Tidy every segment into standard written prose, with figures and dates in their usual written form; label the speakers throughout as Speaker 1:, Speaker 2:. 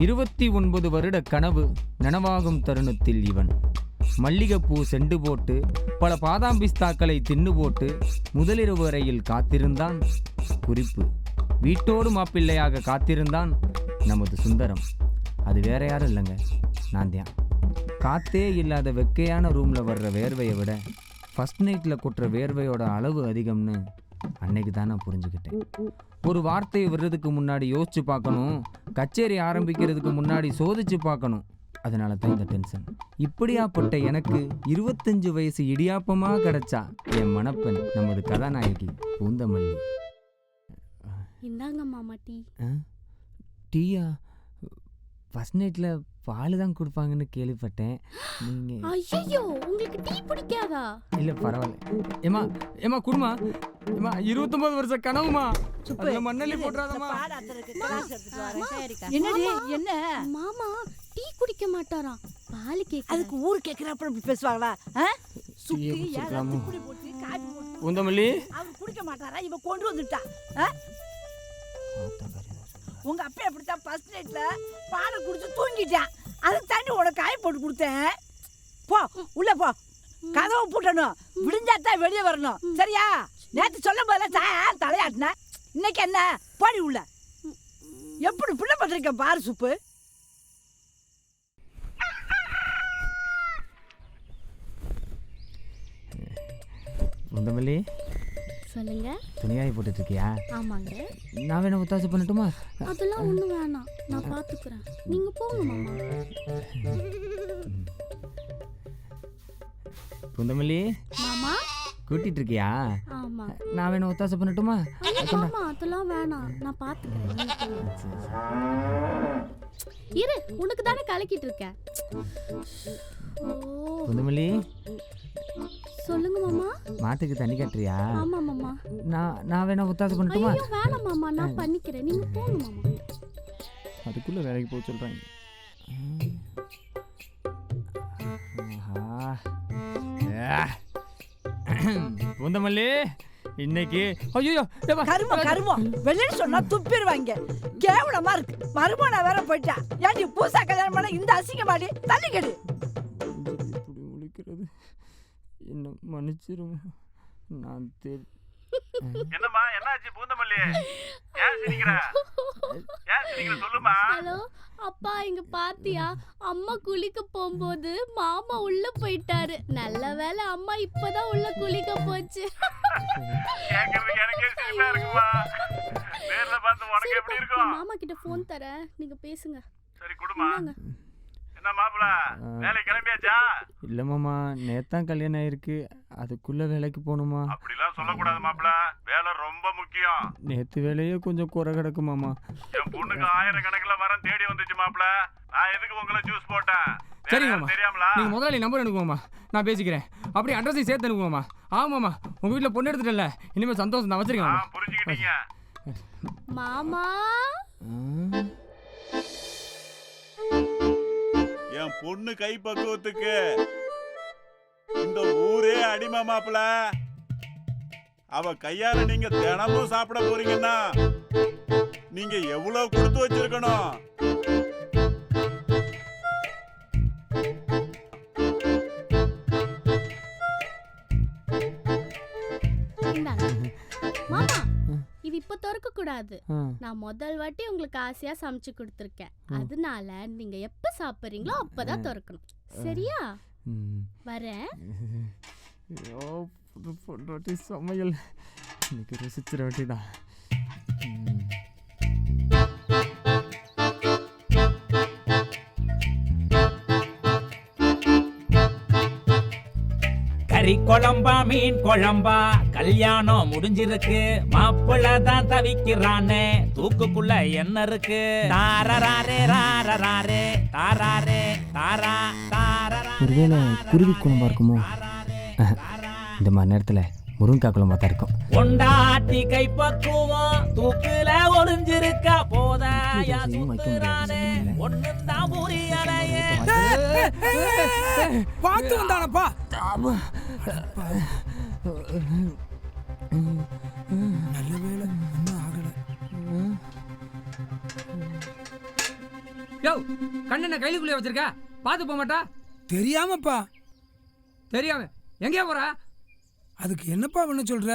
Speaker 1: 29 வருட கனவு நனவாகும் தருணத்தில் இவன் மல்லிகைப்பூ செண்டு போட்டு பல பாதாம் பிஸ்தாக்களை தின்னு போட்டு முதலிரவு வரையில் காத்திருந்தான். குறிப்பு: வீட்டோடு மாப்பிள்ளையாக காத்திருந்தான் நமது சுந்தரம். அது வேற யாரும் இல்லைங்க, நான் தான். காத்தே இல்லாத வெக்கையான ரூமில் வர்ற வேர்வையை விட ஃபஸ்ட் நைட்டில் கொட்டுற வேர்வையோட அளவு அதிகம்னு அன்னைக்கு தான் நான் புரிஞ்சுக்கிட்டேன். ஒரு வார்த்தை வர்றதுக்கு முன்னாடி யோசிச்சு பார்க்கணும், கச்சேரி ஆரம்பிக்கிறதுக்கு முன்னாடி சோதிச்சு பார்க்கணும். அதனால தான் இந்த டென்ஷன். இப்படியாப்பட்ட எனக்கு 25 வயசு இடியாப்பமாக கிடைச்சா என் மணப்பெண் நமது கதாநாயகி பூந்தமல்லி.
Speaker 2: இந்தாங்க மாமா டீ.
Speaker 1: டீயா? ஃபர்ஸ்ட் நைட்டில் பால் தான் கொடுப்பாங்கன்னு கேள்விப்பட்டேன். நீங்கள்
Speaker 2: ஐயோ, உங்களுக்கு டீ பிடிக்காதா?
Speaker 1: இல்லை பரவாயில்ல. ஏமா குடுமா, ஏமா 29 வருஷ கனவுமா, மண்ணள்ளி போட்டுறாதம்மா.
Speaker 3: என்ன
Speaker 2: மாமா டீ குடிக்க மாட்டாராம், பால் கேட்க.
Speaker 3: அதுக்கு ஊர் கேட்கிறப்ப இப்படி பேசுவாங்களா?
Speaker 1: பூந்தமல்லி
Speaker 3: அவர் குடிக்க மாட்டாரா? இவன் கொண்டு வந்துட்டா. உங்க அப்பா எப்படித்தான் ஃபர்ஸ்ட் நைட்ல பாலை குடிச்சு தூங்கிட்டான். அதுக்கு தண்ணி உனக்கு காய போட்டு கொடுத்தேன். போ உள்ள போ, கதவை பூட்டணும், விடிஞ்சாத்தான் வெளியே வரணும். சரியா? நேற்று சொல்லும் போதெல்லாம் தலையாட்டின, இன்னைக்கு என்ன போடி உள்ள. எப்படி பிள்ளை பத்திரிக்க பாரு சுப்பு.
Speaker 1: பூந்தமல்லி
Speaker 2: சொல்லுங்க.
Speaker 1: துணியாய் போட்டுட்டு இருக்கியா?
Speaker 2: ஆமாங்க.
Speaker 1: நான் வேணா ஒத்தாசை பண்ணட்டுமா?
Speaker 2: அதெல்லாம் ஒன்றும் வேணாம், நான் பார்த்துக்கிறேன். நீங்க போங்க மாமா.
Speaker 1: பூந்தமல்லி
Speaker 2: மாமா
Speaker 1: கூட்டிட்டு இருக்கியா?
Speaker 2: ஆமா.
Speaker 1: நான் வேணா ஒத்தாசை பண்ணட்டுமா?
Speaker 2: மாமா அதெல்லாம் வேணாம், நான் பார்த்துக்கிறேன். இரு, உனக்கு தானே கலக்கிட்டு இருக்கேன்.
Speaker 1: பூந்தமல்லி
Speaker 2: சொல்லுங்க மாமா.
Speaker 1: மாட்டுக்கு தண்ணி கட்டுறியா?
Speaker 2: ஆமா மாமா.
Speaker 1: நான் வேணா ஒத்தாசை பண்ணட்டுமா?
Speaker 2: ஐயோ வேணாம் மாமா, நான் பண்ணிக்கிறேன், நீங்க போங்க மாமா.
Speaker 1: அதுக்குள்ள வேலைக்கு போக சொல்றாங்க. பூந்தமல்லி இன்னைக்கு ஐயோ
Speaker 3: கருமம் வெளியே சொன்னா துப்பிடுவாங்க. கேவலமா இருக்கு. மறுமண வேற போயிட்டா. ஏன்டி பூசா கல்யாணம் பண்ண இந்த அசிங்கமாடி தள்ளிக்கெடு.
Speaker 1: என்ன மன்னிச்சிருங்க. நான்
Speaker 4: என்னம்மா என்னாச்சு பூந்தமல்லி? ஏன் சிரிக்கிற? சொல்லுமா.
Speaker 2: ஹலோ அப்பா, இங்க பாத்தியா? அம்மா குளிக்க போகும்போது மாமா உள்ள போயிட்டாரு. நல்ல வேளை அம்மா இப்பதான் உள்ள குளிக்க போச்சு. மாமா கிட்ட போன் தரேன், நீங்க பேசுங்க.
Speaker 4: சரி குடுமா. என்ன மாப்பிள, வேலைக்கு கிளம்பியாச்சா?
Speaker 1: இல்ல மாமா, நேத்தான் கல்யாணம் ஆயிருக்கு, அதுக்குள்ள வேலைக்கு போகணுமா?
Speaker 4: அப்படிலாம் சொல்லக்கூடாது மாப்பிள, வேலை ரொம்ப முக்கியம்.
Speaker 1: நேத்து வேலையே கொஞ்சம் குறை கிடக்கு மாமா.
Speaker 4: என் பொண்ணுக்கு 1000 கணக்குல வரம் தேடி வந்துச்சு மாப்பிள. நான் எதுக்கு உங்களை ஜூஸ் போட்டேன்
Speaker 1: சரி மாமா,
Speaker 4: தெரியாமலா?
Speaker 1: நீங்க முதலாளி நம்பர் எனக்கு மாமா, நான் பேசிக்கிறேன். அப்படியே அட்ரஸையும் சேர்த்து அனுப்பு மாமா. ஆமாமா, உங்க வீட்டுல பொண்ணு எடுத்துட்டல, இனிமே சந்தோஷம் தான். வச்சிருக்கேன்.
Speaker 4: புரிஞ்சுக்கிட்டீங்க
Speaker 2: மாமா?
Speaker 4: என் பொண்ணு கை பக்குவத்துக்கு இந்த ஊரே அடிமை மாப்பிள. அவ கையால நீங்க தினமும் சாப்பிட போறீங்கன்னா நீங்க எவ்வளவு கொடுத்து வச்சிருக்கணும்.
Speaker 2: மாமா இது இப்ப திறக்க கூடாது. நான் முதல் வாட்டி உங்களுக்கு ஆசையா சமைச்சு கொடுத்துருக்கேன். அதனால நீங்க எப்ப சாப்பிடுறீங்களோ அப்பதான் திறக்கணும். சரியா? வரேன்.
Speaker 1: சமையல் இன்னைக்கு ருசிச்சிட வேண்டியதான்.
Speaker 5: கறி குழம்பா மீன் குழம்பா கல்யாணம் முடிஞ்சிருக்கு, மாப்பிள்ள தான் தவிக்கிறானே, தூக்குக்குள்ள என்ன இருக்கு? தாரராரே ராரராரே தாராரே தாரா தாரரா.
Speaker 1: ஒருவேளை குருவி குழம்பா இருக்குமோ? இந்த மாதிரி நேரத்துல முருங்கக்காய் குழம்பா தான் இருக்கும்.
Speaker 5: கொண்டாட்டி கை பக்குவம் தூக்குல ஒளிஞ்சிருக்க போதாயா சுத்துறானே, ஒண்ணுதான் புரியலையே.
Speaker 6: பார்த்து வந்தானப்பா. நல்ல வேலை ஒன்றும் ஆகலை. யோ கண்ணனை கையிலுக்குள்ளே வச்சிருக்க, பார்த்து போக மாட்டா?
Speaker 7: தெரியாமப்பா.
Speaker 6: தெரியாம எங்கேயா போற?
Speaker 7: அதுக்கு என்னப்பா பண்ண சொல்ற?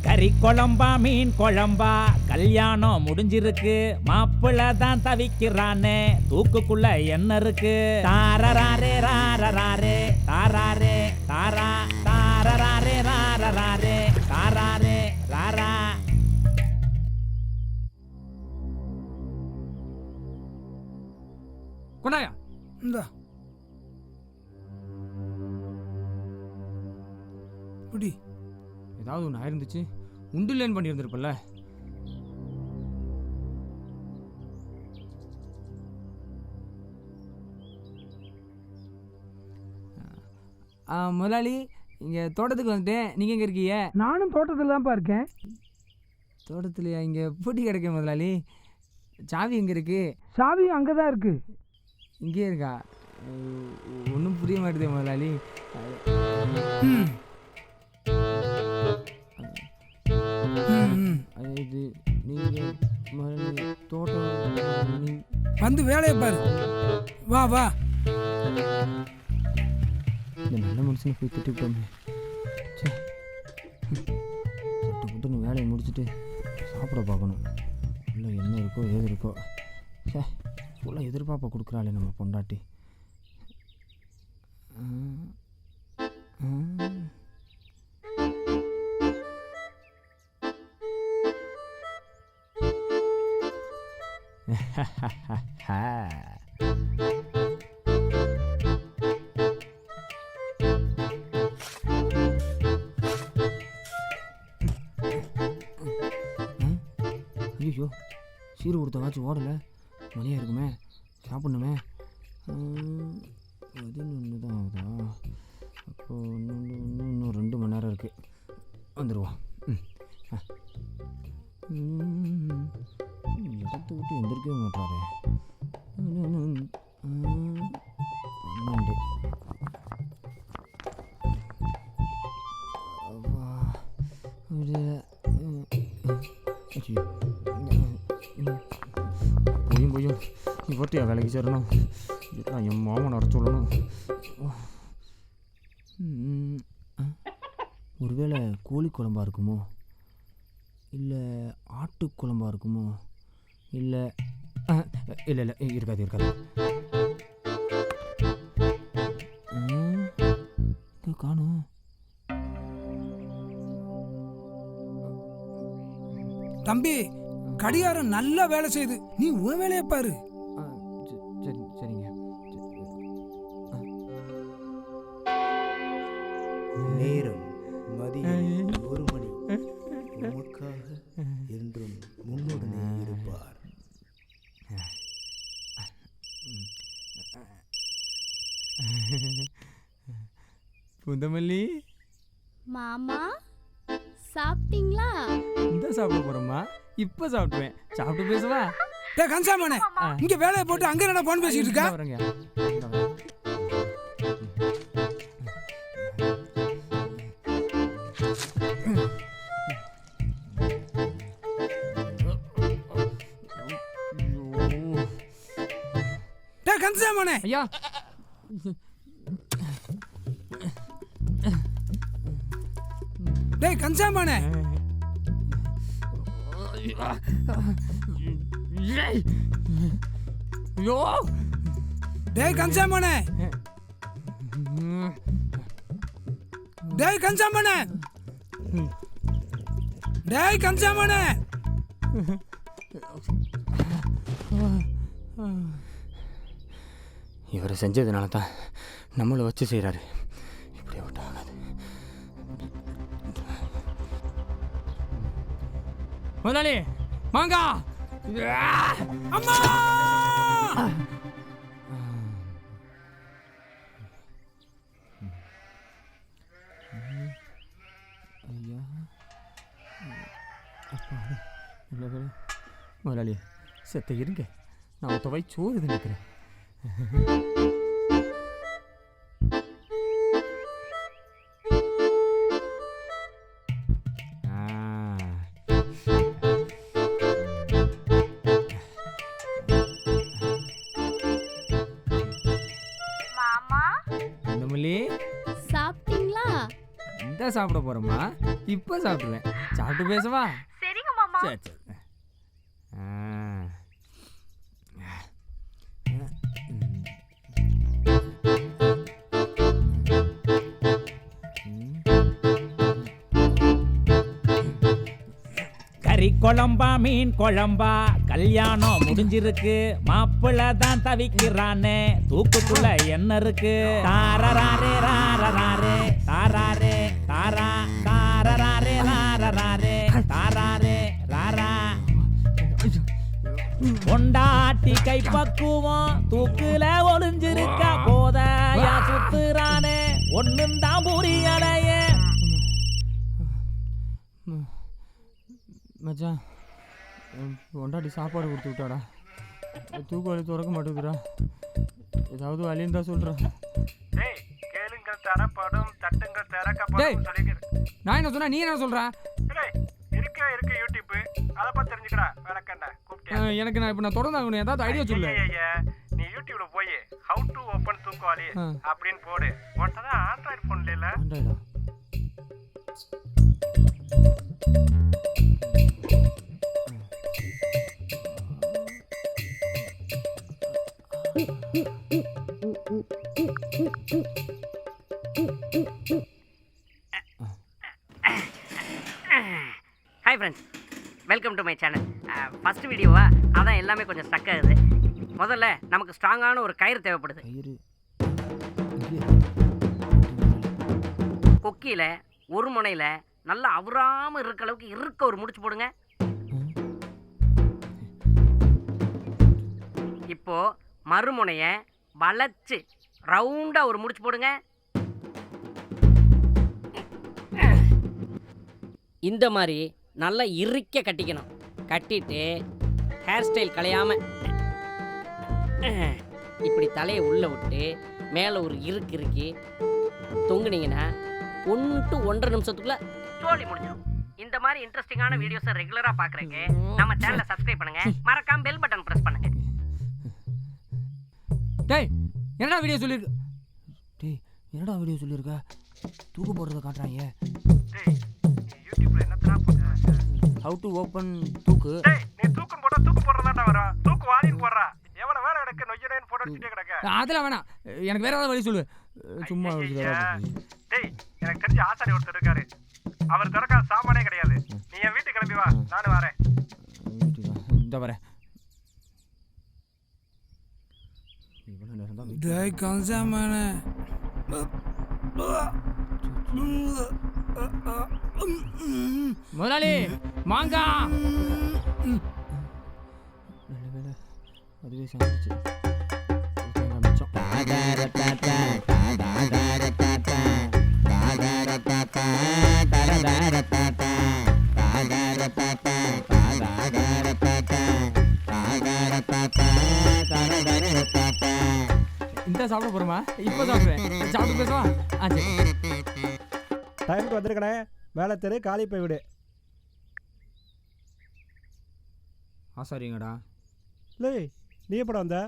Speaker 5: கறி குழம்பா மீன் குழம்பா கல்யாணம் முடிஞ்சிருக்கு, மாப்பிள்ளை தான் தவிக்கிறானே, தூக்குக்குள்ள என்ன இருக்கு? தாரராரே ராரராரே தாராரே தாரா தாரராரே ராரராரே தாராரே ராரா.
Speaker 6: கொண்டாயா.
Speaker 7: இந்தா புடி.
Speaker 1: ஏதாவது ஒன்று ஆயிருந்துச்சு, உண்டுலேன்னு பண்ணியிருந்திருப்பல்ல. முதலாளி, இங்கே தோட்டத்துக்கு வந்துட்டேன். நீங்கள் எங்கே இருக்கீங்க?
Speaker 7: நானும் தோட்டத்தில் தான்ப்பா இருக்கேன்.
Speaker 1: தோட்டத்துலையா? இங்கே பூட்டி கிடக்கேன் முதலாளி. சாவி எங்கே இருக்கு?
Speaker 7: சாவி அங்கே தான் இருக்கு.
Speaker 1: இங்கே இருக்கா? ஒன்றும் புரிய மாட்டேதே முதலாளி. இது நீங்கள் முதலாளி தோட்டம்
Speaker 7: வந்து வேலையை பாரு. வா வா.
Speaker 1: இந்த நல்ல மனுஷனை போய் திட்டிவிட்டோமே. சரி, சட்டு புட்டுன்னு வேலையை முடிச்சுட்டு சாப்பிட பார்க்கணும். இல்லை என்ன இருக்கோ ஏது இருக்கோ. சே, ஃபுல்லாக எதிர்பார்ப்பை கொடுக்குறாளே நம்ம பொண்டாட்டி. ஐயோ, சீரு கொடுத்த வாட்சி ஓடலை. மணியாக இருக்குமே, சாப்பிட்ணுமே. 11 தான் ஆகுதா? அப்போது இன்னும் 2 மணி நேரம் இருக்குது. வந்துடுவோம். இடத்த விட்டு எந்திரிக்கவே மாட்டாரு. 12. பொய்யும் நீ பற்றியா வேலைக்கு சேரணும்? இதெல்லாம் என் மாமன் வர சொல்லணும். ஒருவேளை கோழி குழம்பா இருக்குமோ, இல்லை ஆட்டு குழம்பா இருக்குமோ, இல்லை இல்லை இல்லை இருக்காது இருக்காது. காணும்.
Speaker 7: தம்பி, கடிகாரம் நல்லா வேலை செய்யுது. நீ உன் வேலையை பாரு.
Speaker 1: சரி சரிங்க.
Speaker 8: நேரம் மதியம் 1 மணி. உமக்காக என்றும் முன்னுடனே இருப்பார்.
Speaker 1: புந்தமல்லி
Speaker 2: மாமா, சாப்பிட்டீங்களா?
Speaker 1: இந்த சாப்பிட போகிறோம்மா. இப்போ சாப்பிட்டுவேன். சாப்பிட்டு பேசுவா.
Speaker 7: கன்சாமனே, இங்க வேலையை போட்டு அங்க என்ன போன் பேசிட்டு இருக்கா?
Speaker 1: வரேங்க.
Speaker 7: கன்சாமனே,
Speaker 1: ஐயா,
Speaker 7: டேய் கன்சாமனே,
Speaker 1: ஐயோ,
Speaker 7: டேய் கன்சாமனே, டேய் கன்சாமனே, டேய் கன்சாமனே.
Speaker 1: இவரை செஞ்சதுனால தான் நம்மளை வச்சு செய்கிறாரு. இப்படியே விட்டு ஆகாது. முதலாளி மாங்கா.
Speaker 7: அம்மா,
Speaker 1: ஐயா, அப்பா, முதலாளி செத்த இருங்க. நான் ஒருத்தவை சோறு நினைக்கிறேன். லேட்டா சாப்பிட போறோமா? இப்ப சாப்பிடுவேன். சாப்பிட்டு பேசவா?
Speaker 2: சரிங்க மாமா.
Speaker 1: சரி சரி.
Speaker 5: கறி குழம்பா மீன் குழம்பா கல்யாணம் முடிஞ்சிருக்கு மாப்பிள்ள தான் தவிக்கிறானே தூக்குக்குள்ள என்ன இருக்கு தாரராரே ராரராரே தாராரே தாரா தாரராரே ராரராரே தாராரே ராரா கொண்டாட்டி கை பக்குவம் தூக்குல ஒளிஞ்சிருக்க போதையா சுத்துறானே ஒண்ணும் தான் புரியலையே.
Speaker 1: மச்சான் பொண்டாட்டி சாப்பாடு கொடுத்து விட்டாடா. தூக்கு வலி திறக்க மாட்டேங்குதுடா. ஏதாவது வழி இருந்தா சொல்கிறேன்.
Speaker 4: டேய் கேளுங்கள் தரப்படும் தட்டுங்கள் திறக்கப்படும் சொல்லிக்கிறேன்.
Speaker 6: நான் என்ன சொன்னா நீ என்ன சொல்ற?
Speaker 4: டேய் இருக்கு யூடியூப் அதை பார்த்து தெரிஞ்சுக்கடா. வேறக்கண்ணா கூப்பிட்டேன்.
Speaker 6: எனக்கு நான் இப்போ நான் தொடர்ந்து ஆகணும். ஏதாவது ஐடியா சொல்லு.
Speaker 4: நீ யூடியூப்ல போய் ஹவு டு ஓபன் தூக்குவாளி அப்படின்னு போடு. உன்கிட்ட ஆண்ட்ராய்டு ஃபோன்ல இல்ல?
Speaker 1: ஆண்ட்ராய்டா?
Speaker 9: Hi friends, welcome to my channel. First வீடியோவா அதான் எல்லாமே கொஞ்சம் ஸ்டக் ஆகுது. முதல்ல நமக்கு ஸ்ட்ராங்கான ஒரு கயிறு தேவைப்படுது. கொக்கியில் ஒரு முனையில் நல்லா அவராமல் இருக்க அளவுக்கு இருக்க ஒரு முடிச்சு போடுங்க. இப்போ மறுமுனையை வளைச்சு ரவுண்டாக ஒரு முடிச்சு போடுங்க. இந்த மாதிரி நல்லா இறுக்க கட்டிக்கணும். கட்டிட்டு ஹேர் ஸ்டைல் கலையாமல் இப்படி தலையை உள்ளே விட்டு மேலே ஒரு இறுக்கி தொங்குனீங்கன்னா 1 to 1.5 நிமிஷத்துக்குள்ள சோலி முடிஞ்சிடும். இந்த மாதிரி இன்ட்ரெஸ்டிங்கான வீடியோஸை ரெகுலராக பார்க்குறதுக்கு நம்ம சேனலை சப்ஸ்கிரைப் பண்ணுங்க, மறக்காம பெல் பட்டன் ப்ரெஸ் பண்ணுங்க.
Speaker 6: டேய் என்னடா வீடியோ சொல்லிருக்கு?
Speaker 1: டேய் என்னடா வீடியோ சொல்லியிருக்க? தூக்கு போடுறத காட்டுறாங்க.
Speaker 4: டேய் யூடியூப்ல என்னத்தடா போடுற?
Speaker 1: ஹவு டு ஓப்பன் தூக்கு.
Speaker 4: டேய் நீ தூக்கம் போட்டா தூக்கு போடுறதாடா வரும். தூக்கு வாளின்னு போடுறா. எவ்வளவு வேலை கிடக்கு நொய்யனேன்னு போட்டு வச்சிட்டே கிடக்க.
Speaker 6: அதெல்லாம் வேணாம். எனக்கு வேற ஏதாவது வழி சொல்லு. சும்மா
Speaker 4: டேய் எனக்கு தெரிஞ்ச ஆசாரி ஒருத்தர் இருக்காரு. அவர் திறக்காத சாமானே கிடையாது. நீ என் வீட்டுக்கு கிளம்பி வா, நானும் வரேன்.
Speaker 1: இந்த வரேன்.
Speaker 7: டேய் கன்சாமான
Speaker 6: முதலாளி மாங்கா.
Speaker 1: நல்ல வேலை அதுவே சாப்பிடுச்சு. மிச்சம்
Speaker 6: இந்த சாப்பிட போறோமா? இப்போ சாப்பிடுவேன். சாப்பிட்டு பேசுவா? ஆ சரி.
Speaker 10: டைமுக்கு வந்துருக்கணே. மேலே தெரு காலி போய் விடு.
Speaker 1: ஆசாரிங்கடா.
Speaker 10: இல்லை நீ எப்படா வந்த?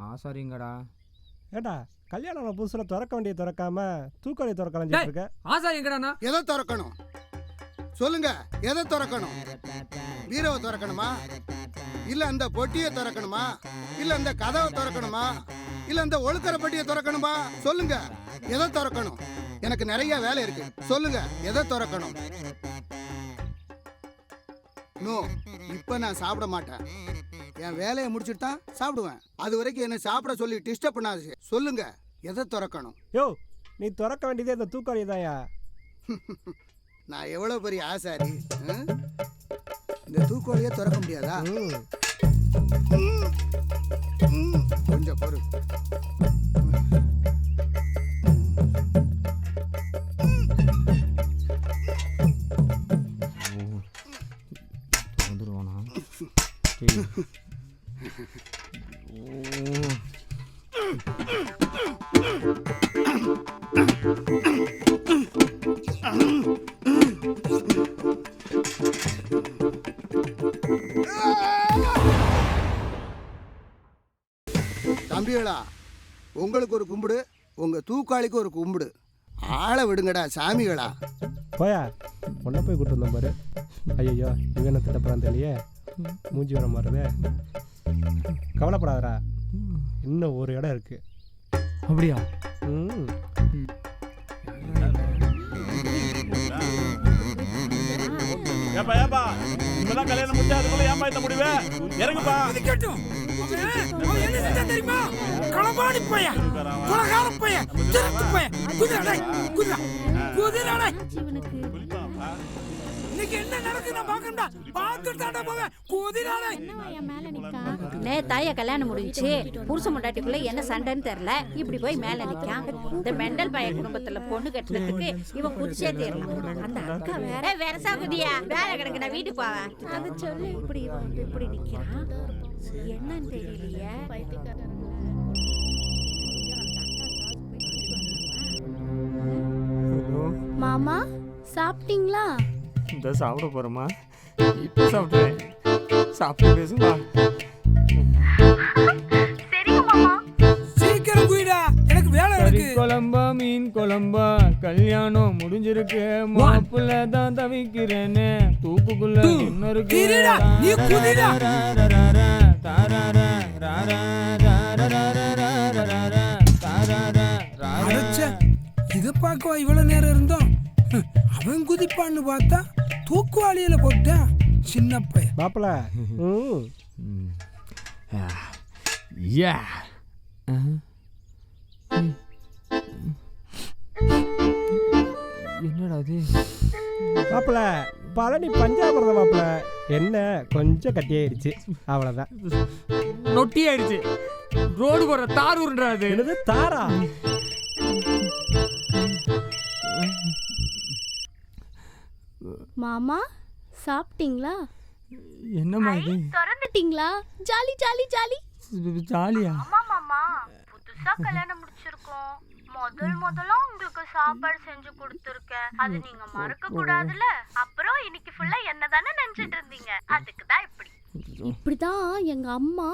Speaker 1: ஆசாரிங்கடா.
Speaker 10: ஏண்டா கல்யாணம் புதுசில் திறக்க வேண்டிய திறக்காம தூக்கலை திறக்கலாம் இருக்க.
Speaker 6: ஆசா எங்கடாண்ணா?
Speaker 11: எதை திறக்கணும் சொல்லுங்க? எதை திறக்கணும்? பீரோவை திறக்கணுமா? இல்ல அந்த பொட்டியை திறக்கணுமா? இல்ல அந்த கதவை திறக்கணுமா? இல்ல அந்த ஒழுக்கற பெட்டியை திறக்கணுமா? சொல்லுங்க எதை திறக்கணும்? எனக்கு நிறைய வேலை இருக்கு. சொல்லுங்க எதை திறக்கணும்? நோ, இப்ப நான் சாப்பிட மாட்டேன். என் வேலையை முடிச்சுட்டு தான் சாப்பிடுவேன். அது வரைக்கும் என்ன சாப்பிட சொல்லி டிஸ்டர்ப் பண்ணாது. சொல்லுங்க எதை திறக்கணும்?
Speaker 10: யோ நீ திறக்க வேண்டியதே இந்த தூக்கலை தான்யா.
Speaker 11: நான் எவ்வளவு பெரிய ஆசாரி. இந்த தூக்கோலையே திறக்க முடியாதா? கொஞ்சம் பொறு.
Speaker 1: வந்துடுவானா?
Speaker 11: தம்பிகளா, உங்களுக்கு ஒரு கும்பிடு, உங்க தூக்காளிக்கு ஒரு கும்பிடு. ஆளை விடுங்கடா சாமிகளா.
Speaker 10: போயா உன்ன போய் கூட்டு வந்தோம் பாரு. ஐயோ இவன் என்ன திட்டப்பறான் தெரியலையே, மூஞ்சி வர மாறுதே. கவலைப்படாதடா, இன்னும் ஒரு இடம் இருக்கு.
Speaker 1: அப்படியா?
Speaker 12: ஏப்பா இப்பதான் கல்யாணம் முடிச்சா அதுக்குள்ள ஏன்பா இந்த முடிவே? இறங்குப்பா.
Speaker 7: என்ன தெரியுமா? களவாடி பைய, கொலகார பைய, திருட்டு பைய, குதிரை குதிரை. இன்னைக்கு என்ன நடக்குது நான் பார்க்கணும்டா. பார்த்துட்டு தாண்டா போவேன். குதிரை
Speaker 13: தாயா கல்யாணம் முடிஞ்சுச்சு, புருஷ முண்டாட்டிக்குள்ள என்ன சண்டைன்னு தெரியல, இப்படி போய் மேல நிக்கான். இந்த மெண்டல் பைய குடும்பத்துல பொண்ணு கட்டுறதுக்கு இவன் குடிச்சே தேரலாம். அந்த அக்கா வேற சாகுதியா வேலை கிடக்கு, நான் வீட்டுக்கு போவேன். அதை சொல்லு. இப்படி இப்படி நிக்கிறான், என்னன்னு தெரியலையே.
Speaker 2: மாமா சாப்பிட்டீங்களா?
Speaker 1: இந்த சாப்பிட போறோமா? இப்போ சாப்பிடுறேன். சாப்பிட்டு பேசுமா?
Speaker 2: சரிங்க மாமா.
Speaker 7: சீக்கிரம் குயிடா, எனக்கு வேலை இருக்கு.
Speaker 1: குழம்பா மீன் குழம்பா, கல்யாணம் முடிஞ்சிருக்கு, மாப்பிள்ள தான் தவிக்கிறேன்னு, தூக்குக்குள்ள என்ன இருக்கு?
Speaker 7: நீ குதிரா. இத பார்க்கவா இவ்வளவு நேரம் இருந்தோம்? அவன் குதிப்பான்னு பார்த்தா தூக்குவாளியில போட்டா சின்ன பையன்.
Speaker 10: மாப்பிள்ள
Speaker 1: என்னடா அது?
Speaker 10: மாப்பிள்ள பழனி பஞ்சாபிரதம் மாப்பிள்ள. என்ன கொஞ்சம் கட்டியாயிருச்சு, அவ்வளவுதான்.
Speaker 1: நொட்டி ஆயிடுச்சு. ரோடு போற தார் உருண்டா அது.
Speaker 10: என்னது தாரா?
Speaker 2: மாமா சாப்பிட்டீங்களா?
Speaker 1: என்னம்மா இது?
Speaker 2: திறந்துட்டீங்களா? Jolly jolly jolly.
Speaker 1: ஜாலியா?
Speaker 2: ஆமா மாமா, புதுசா கல்யாணம் முடிச்சிருக்கோம். முதல்ல உங்களுக்கு சாப்பாடு செஞ்சு கொடுத்துருக்கேன். அது நீங்க மறக்க கூடாதுல. அப்புறம் இன்னைக்கு ஃபுல்லா என்னதானே நினைச்சிட்டு இருந்தீங்க, அதுக்கு தான் இப்படிதான் எங்க அம்மா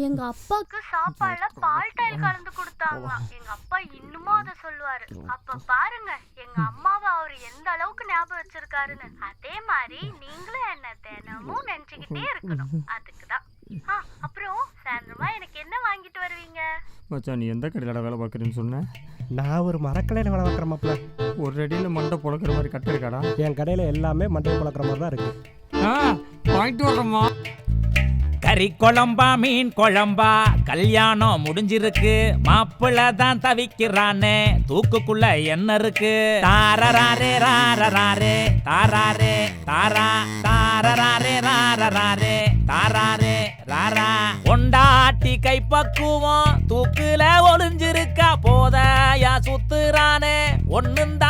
Speaker 2: எங்க அப்பாக்கு சாப்பாடுல பால் டைல் கலந்து கொடுத்தாங்க. எங்க அப்பா இன்னுமும் அதை சொல்லுவாரு. அப்ப பாருங்க எங்க அம்மாவை அவர் எந்த அளவுக்கு ஞாபகம் வச்சிருக்காருன்னு. அதே மாதிரி நீங்களும் என்ன தினமும் நினைச்சுக்கிட்டே இருக்கணும், அதுக்குதான். அப்புறம் சாயந்தரமா எனக்கு என்ன வாங்கிட்டு வருவீங்க?
Speaker 1: மச்சான், நீ எந்த கடையில வேலை பார்க்குறேன்னு சொன்ன?
Speaker 10: நான் ஒரு மரக்கடையில் வேலை பார்க்குறேன் மாப்பிள்ள.
Speaker 1: ஒரு அடியில் மண்டை பொழக்கிற மாதிரி கட்டை இருக்காடா?
Speaker 10: என் கடையில் எல்லாமே மண்டையை பொழக்கிற மாதிரி தான் இருக்கு.
Speaker 1: வாங்கிட்டு வரமா?
Speaker 5: கறி குழம்பா மீன் குழம்பா, கல்யாணம் முடிஞ்சிருக்கு, மாப்பிள்ள தான் தவிக்கிறானே, தூக்குக்குள்ள என்ன இருக்கு? தாரராரே ராரராரே தாராரே தாரா தாரராரே ராரராரே தாராரே ராரா. கொண்டாட்டி கைப்பக்குவம் தூக்குல ஒளிஞ்சிருக்கா, போதையா சுத்துறானே, ஒண்ணுந்த